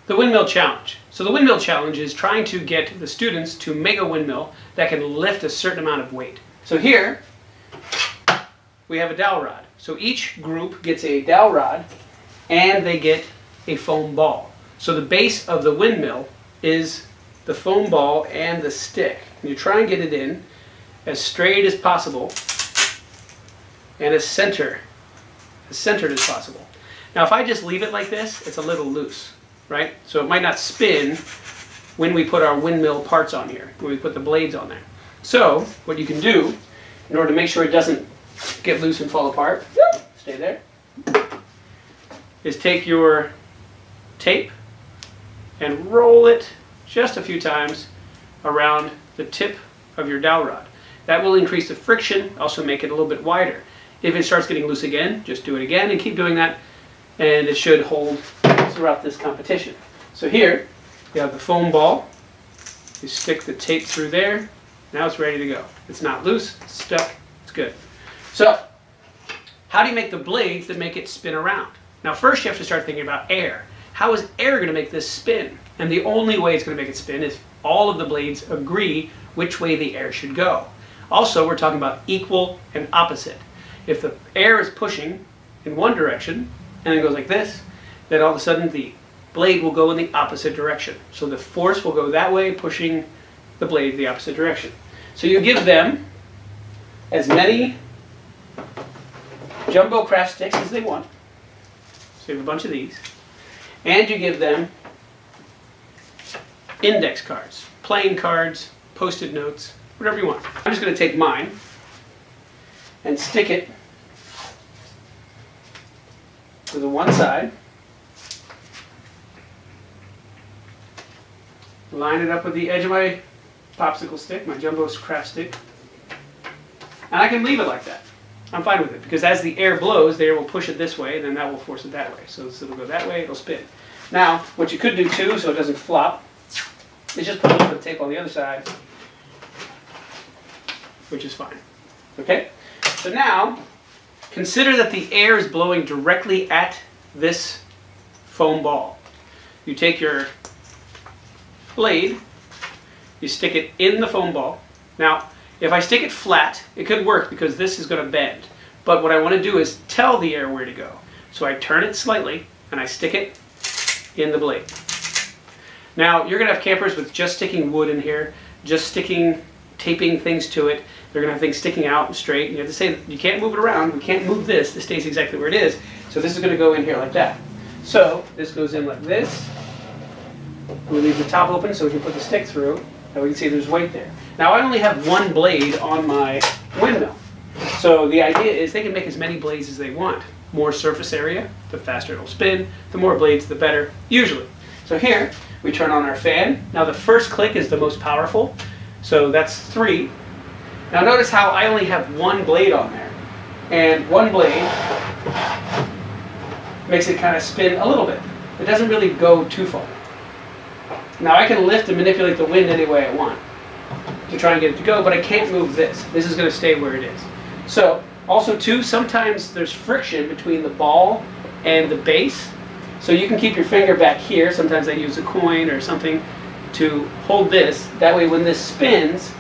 The windmill challenge. So the windmill challenge is trying to get the students to make a windmill that can lift a certain amount of weight. So here we have a dowel rod. So each group gets a dowel rod and they get a foam ball. So the base of the windmill is the foam ball and the stick. And you try and get it in as straight as possible and as centered as possible. Now if I just leave it like this, it's a little loose, right? So it might not spin when we put our windmill parts on here, when we put the blades on there. So what you can do, in order to make sure it doesn't get loose and fall apart, stay there, is take your tape and roll it just a few times around the tip of your dowel rod. That will increase the friction, also make it a little bit wider. If it starts getting loose again, just do it again and keep doing that, and it should hold throughout this competition. So here, you have the foam ball. You stick the tape through there. Now it's ready to go. It's not loose, it's stuck, it's good. So, how do you make the blades that make it spin around? Now first you have to start thinking about air. How is air going to make this spin? And the only way it's going to make it spin is if all of the blades agree which way the air should go. Also, we're talking about equal and opposite. If the air is pushing in one direction and it goes like this, then all of a sudden the blade will go in the opposite direction. So the force will go that way, pushing the blade the opposite direction. So you give them as many jumbo craft sticks as they want. So you have a bunch of these. And you give them index cards, playing cards, post-it notes, whatever you want. I'm just going to take mine and stick it to the one side, line it up with the edge of my popsicle stick, my jumbo craft stick, and I can leave it like that. I'm fine with it, because as the air blows, the air will push it this way, and then that will force it that way. So it'll go that way, it'll spin. Now, what you could do too, so it doesn't flop, is just put a little bit of tape on the other side, which is fine. Okay? So now, consider that the air is blowing directly at this foam ball. You take your blade, you stick it in the foam ball. Now, if I stick it flat, it could work because this is going to bend. But what I want to do is tell the air where to go. So I turn it slightly and I stick it in the blade. Now, you're going to have campers with just sticking wood in here, just taping things to it. They're going to have things sticking out and straight. And you have to say, you can't move it around. We can't move this. This stays exactly where it is. So this is going to go in here like that. So this goes in like this. We leave the top open so we can put the stick through. And we can see there's weight there. Now I only have one blade on my windmill. So the idea is they can make as many blades as they want. More surface area, the faster it'll spin. The more blades, the better, usually. So here, we turn on our fan. Now the first click is the most powerful. So that's 3. Now notice how I only have one blade on there. And one blade makes it kind of spin a little bit. It doesn't really go too far. Now I can lift and manipulate the wind any way I want to try and get it to go, but I can't move this. This is going to stay where it is. So also too, sometimes there's friction between the ball and the base. So you can keep your finger back here. Sometimes I use a coin or something to hold this. That way when this spins,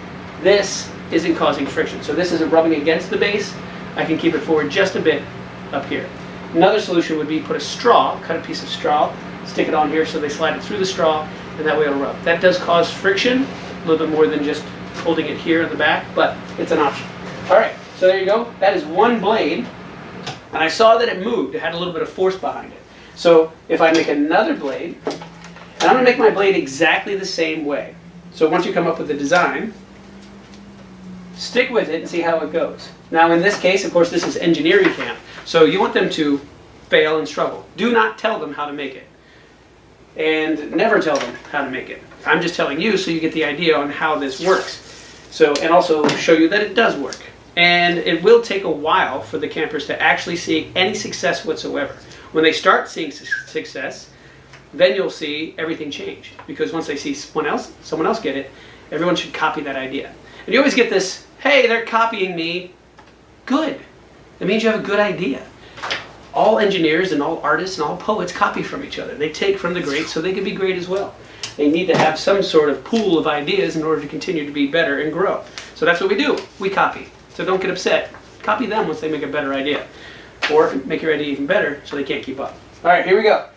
this isn't causing friction. So this isn't rubbing against the base. I can keep it forward just a bit up here. Another solution would be put a straw, cut a piece of straw, stick it on here so they slide it through the straw, and that way it'll rub. That does cause friction, a little bit more than just holding it here in the back, but it's an option. All right, so there you go. That is one blade, and I saw that it moved. It had a little bit of force behind it. So if I make another blade, and I'm going to make my blade exactly the same way. So once you come up with the design, stick with it and see how it goes. Now in this case, of course, this is engineering camp, so you want them to fail and struggle. Do not tell them how to make it. And never tell them how to make it. I'm just telling you so you get the idea on how this works. So, and also show you that it does work. And it will take a while for the campers to actually see any success whatsoever. When they start seeing success, then you'll see everything change. Because once they see someone else get it, everyone should copy that idea. And you always get this, hey, they're copying me. Good. It means you have a good idea. All engineers and all artists and all poets copy from each other. They take from the greats so they can be great as well. They need to have some sort of pool of ideas in order to continue to be better and grow. So that's what we do. We copy. So don't get upset. Copy them once they make a better idea. Or make your idea even better so they can't keep up. All right, here we go.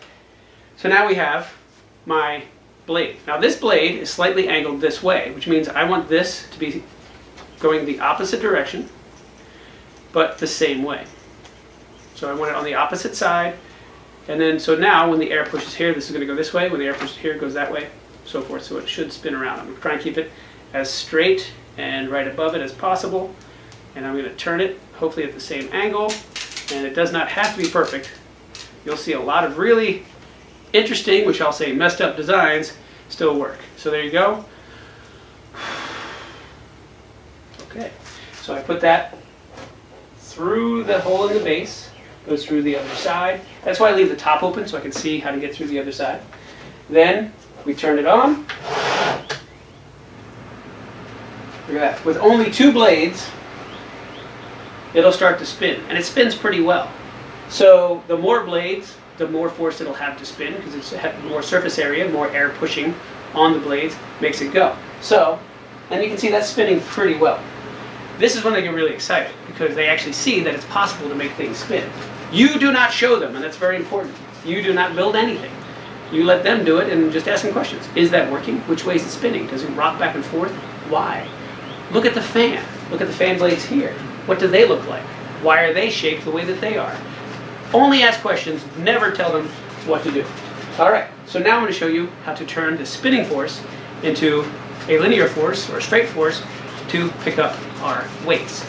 So now we have my blade. Now this blade is slightly angled this way, which means I want this to be going the opposite direction, but the same way. So I want it on the opposite side, and then so now when the air pushes here, this is going to go this way. When the air pushes here, it goes that way, so forth. So it should spin around. I'm going to try and keep it as straight and right above it as possible, and I'm going to turn it, hopefully at the same angle, and it does not have to be perfect. You'll see a lot of really interesting, which I'll say messed up designs, still work. So there you go. Okay, so I put that through the hole in the base, goes through the other side. That's why I leave the top open so I can see how to get through the other side. Then we turn it on. Look at that. With only 2 blades, it'll start to spin, and it spins pretty well. So the more blades, the more force it'll have to spin, because it's more surface area, more air pushing on the blades makes it go. So, and you can see that's spinning pretty well. This is when they get really excited, because they actually see that it's possible to make things spin. You do not show them, and that's very important. You do not build anything. You let them do it and just ask them questions. Is that working? Which way is it spinning? Does it rock back and forth? Why? Look at the fan. Look at the fan blades here. What do they look like? Why are they shaped the way that they are? Only ask questions, never tell them what to do. All right, so now I'm going to show you how to turn the spinning force into a linear force or a straight force to pick up our weights.